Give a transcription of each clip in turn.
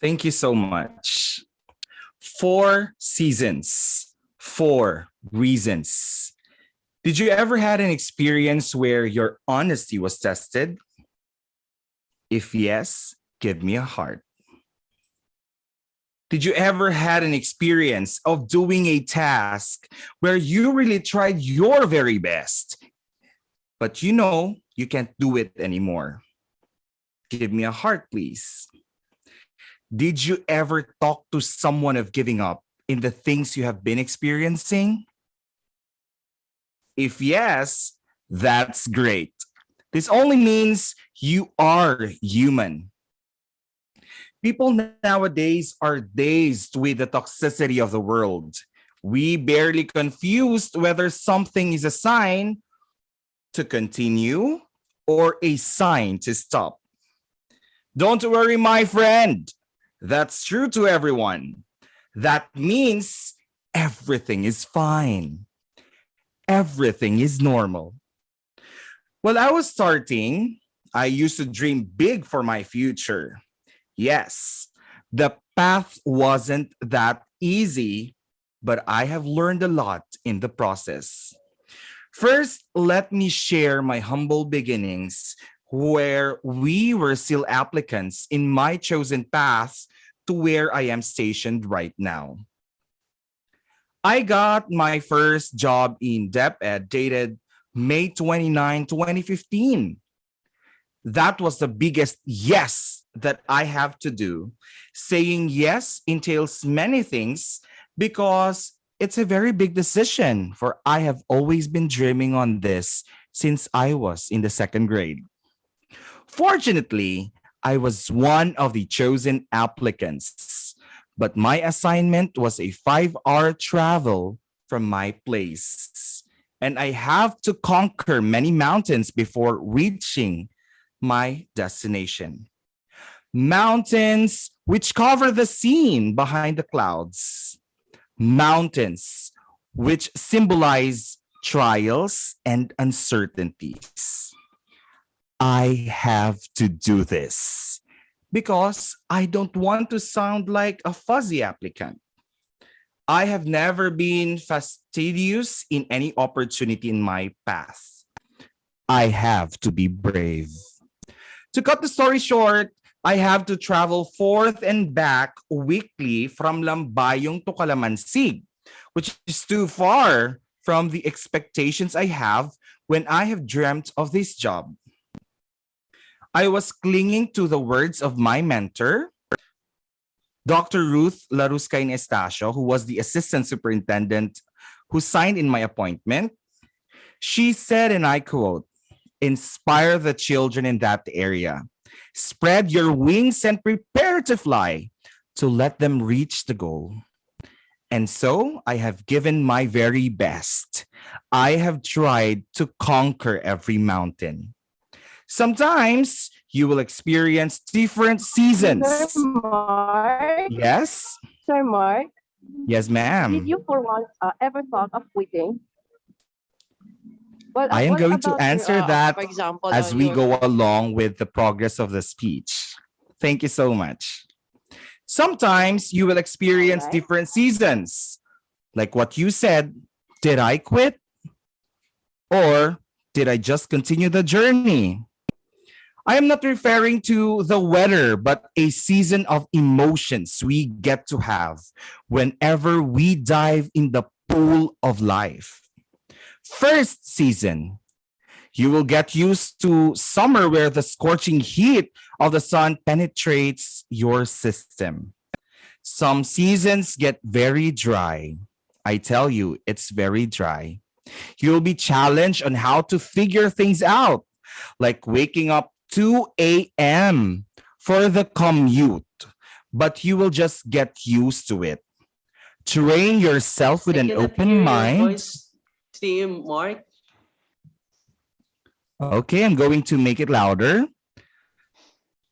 Thank you so much. 4 seasons, 4 reasons. Did you ever had an experience where your honesty was tested? If yes, give me a heart. Did you ever had an experience of doing a task where you really tried your very best, but you know you can't do it anymore? Give me a heart, please. Did you ever talk to someone of giving up in the things you have been experiencing? If yes, that's great. This only means you are human. People nowadays are dazed with the toxicity of the world. We barely confused whether something is a sign to continue or a sign to stop. Don't worry, my friend. That's true to everyone. That means everything is fine. Everything is normal. When I was starting, I used to dream big for my future. Yes, the path wasn't that easy, but I have learned a lot in the process. First, let me share my humble beginnings where we were still applicants in my chosen path to where I am stationed right now. I got my first job in DepEd dated May 29, 2015. That was the biggest yes that I have to do. Saying yes entails many things because it's a very big decision, for I have always been dreaming on this since I was in the second grade. Fortunately, I was one of the chosen applicants, but my assignment was a 5 hour travel from my place. And I have to conquer many mountains before reaching my destination. Mountains which cover the scene behind the clouds. Mountains which symbolize trials and uncertainties. I have to do this because I don't want to sound like a fuzzy applicant. I have never been fastidious in any opportunity in my path. I have to be brave. To cut the story short, I have to travel forth and back weekly from Lambayong to Calamansig, which is too far from the expectations I have when I have dreamt of this job. I was clinging to the words of my mentor, Dr. Ruth Laruscain Estacio, who was the assistant superintendent who signed in my appointment. She said, and I quote, "Inspire the children in that area. Spread your wings and prepare to fly to let them reach the goal." And so I have given my very best. I have tried to conquer every mountain. Sometimes you will experience different Sir seasons. Mark, Yes? Sir Mark, Yes, did ma'am. you for once ever thought of quitting? I am What going to about your, answer for that example, as we go along with the progress of the speech. Thank you so much. Sometimes you will all experience right? different seasons. Like what you said, did I quit or did I just continue the journey? I am not referring to the weather, but a season of emotions we get to have whenever we dive in the pool of life. First season, you will get used to summer where the scorching heat of the sun penetrates your system. Some seasons get very dry. I tell you, it's very dry. You'll be challenged on how to figure things out, like waking up 2 a.m. for the commute, but you will just get used to it. Train yourself with I an cannot open hear your mind. voice, Team Mark. Okay, I'm going to make it louder.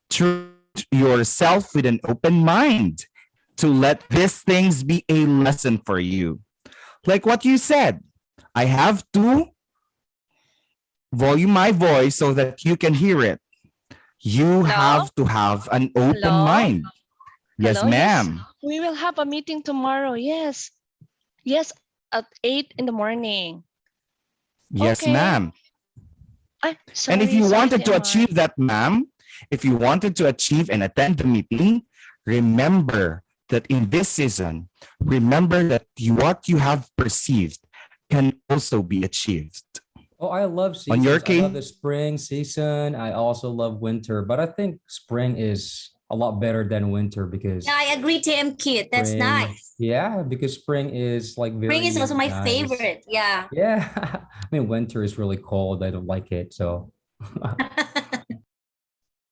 Treat yourself with an open mind to let these things be a lesson for you. Like what you said, I have to volume my voice so that you can hear it. You Hello? have to have an open Hello? mind. Yes, Hello, yes. ma'am. We will have a meeting tomorrow. Yes. Yes, at 8 in the morning. Yes, Okay. ma'am. And if Sorry, you sorry, wanted to TMR. achieve that, ma'am, if you wanted to achieve and attend the meeting, remember that in this season, remember that what you have perceived can also be achieved. Oh, I love On your seasons. I love the case, spring season. I also love winter, but I think spring is a lot better than winter because Yeah, I agree, TM Kit. That's spring, nice. yeah, because spring is like Spring is very also my nice. favorite. Yeah. Yeah, I mean winter is really cold. I don't like it. So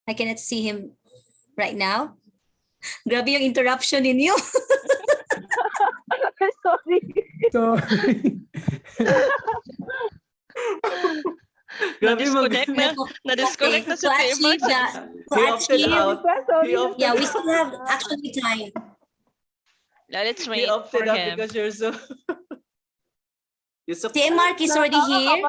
I cannot see him right now. Grabe yung interruption ninyo. Sorry. sorry. Grabe mag... Na-disconnect na. Na-disconnect na si To achieve TMR. that. To He opted achieve. out. Sorry. He opted, Yeah, we still have actually time. Let's he wait for opted out him. because you're so... You're so... TM Mark is already here.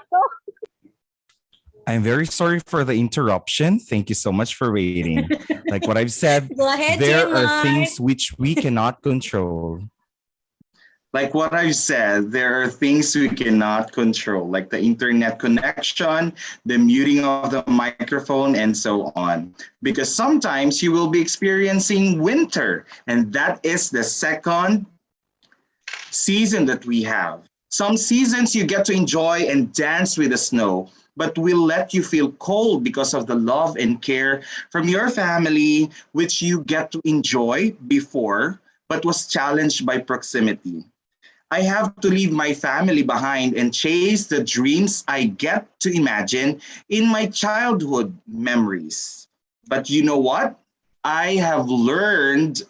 I'm very sorry for the interruption. Thank you so much for waiting. Like what I've said, Go ahead, there TM are Mark. things which we cannot control. Like what I've said, there are things we cannot control, like the internet connection, the muting of the microphone, and so on. Because sometimes you will be experiencing winter, and that is the second season that we have. Some seasons you get to enjoy and dance with the snow, but will let you feel cold because of the love and care from your family, which you get to enjoy before, but was challenged by proximity. I have to leave my family behind and chase the dreams I get to imagine in my childhood memories. But you know what? I have learned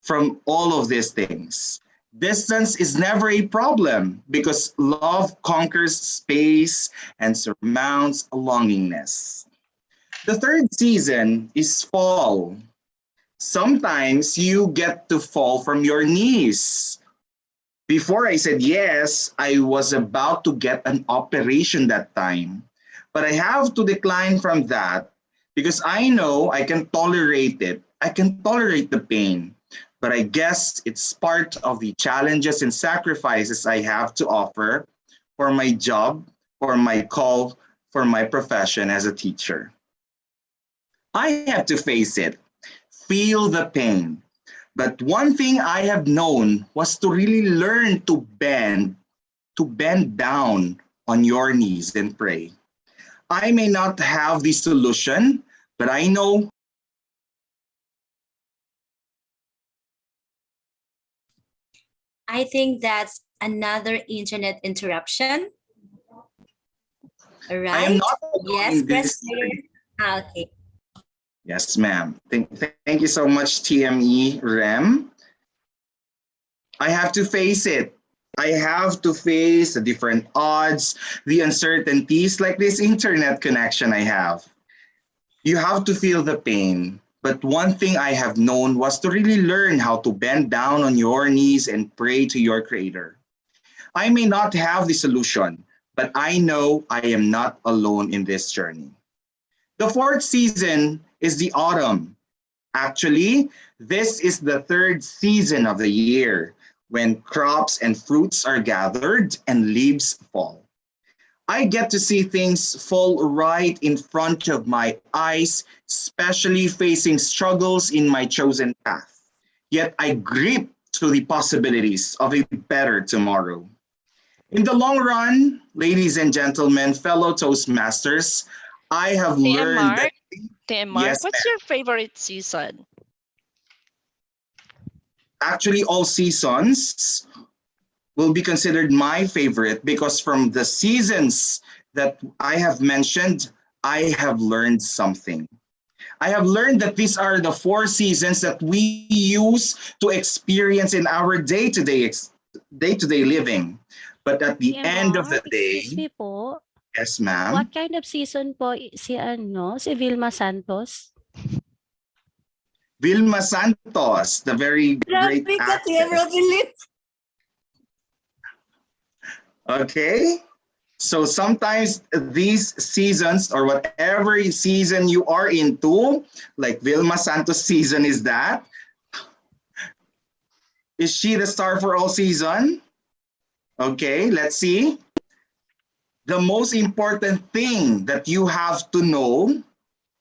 from all of these things. Distance is never a problem because love conquers space and surmounts longingness. The third season is fall. Sometimes you get to fall from your knees. Before I said yes, I was about to get an operation that time. But I have to decline from that because I know I can tolerate it. I can tolerate the pain. But I guess it's part of the challenges and sacrifices I have to offer for my job, for my call, for my profession as a teacher. I have to face it, feel the pain. But one thing I have known was to really learn to bend down on your knees and pray. I may not have the solution, but I know. I think that's another internet interruption. All I right. am not alone Yes, in press this. player. Ah, okay. Yes, ma'am. Thank you so much, TME Rem. I have to face it. I have to face the different odds, the uncertainties like this internet connection I have. You have to feel the pain. But one thing I have known was to really learn how to bend down on your knees and pray to your Creator. I may not have the solution, but I know I am not alone in this journey. The fourth season is the autumn. Actually, this is the third season of the year when crops and fruits are gathered and leaves fall. I get to see things fall right in front of my eyes, especially facing struggles in my chosen path. Yet I grip to the possibilities of a better tomorrow. In the long run, ladies and gentlemen, fellow Toastmasters, I have TM learned that. Mark, TM Mark, Yes, what's your favorite season? Actually, all seasons will be considered my favorite because from the seasons that I have mentioned, I have learned something. I have learned that these are the four seasons that we use to experience in our day-to-day living. But at the end of the Excuse day, me po, yes, ma'am. what kind of season po si Vilma Santos? Vilma Santos, the very great Grabe ka, TM actress. Robilin. Okay? So sometimes these seasons or whatever season you are into, like Vilma Santos season is that, Is she the star for all season? Okay, let's see. The most important thing that you have to know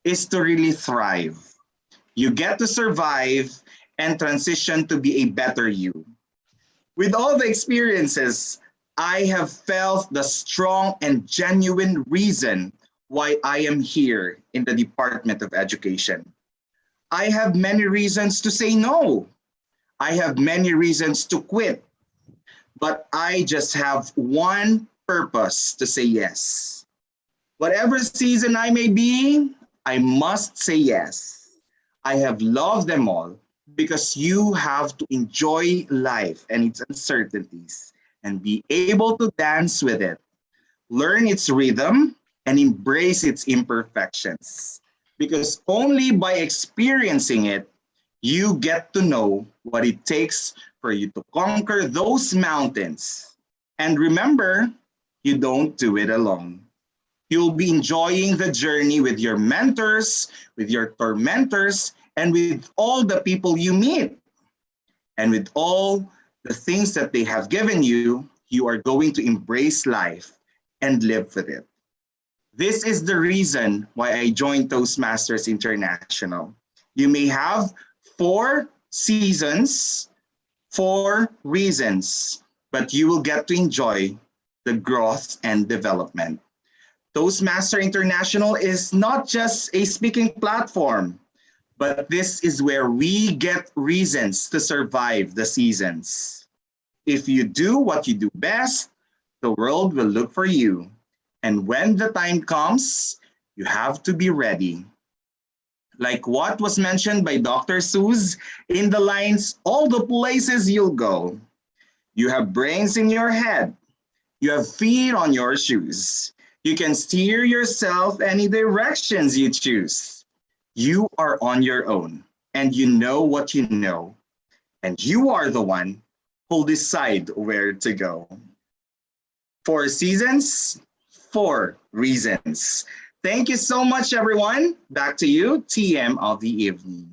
is to really thrive. You get to survive and transition to be a better you. With all the experiences, I have felt the strong and genuine reason why I am here in the Department of Education. I have many reasons to say no. I have many reasons to quit. But I just have one purpose to say yes. Whatever season I may be, I must say yes. I have loved them all because you have to enjoy life and its uncertainties and be able to dance with it, learn its rhythm, and embrace its imperfections. Because only by experiencing it, you get to know what it takes for you to conquer those mountains. And remember, you don't do it alone. You'll be enjoying the journey with your mentors, with your tormentors, and with all the people you meet. And with all the things that they have given you, you are going to embrace life and live with it. This is the reason why I joined Toastmasters International. You may have 4 seasons, 4 reasons, but you will get to enjoy the growth and development. Toastmaster International is not just a speaking platform, but this is where we get reasons to survive the seasons. If you do what you do best, the world will look for you. And when the time comes, you have to be ready. Like what was mentioned by Dr. Seuss in the lines, all the places you'll go. You have brains in your head. You have feet on your shoes. You can steer yourself any directions you choose. You are on your own and you know what you know. And you are the one who'll decide where to go. 4 seasons, 4 reasons. Thank you so much, everyone. Back to you, TM of the evening.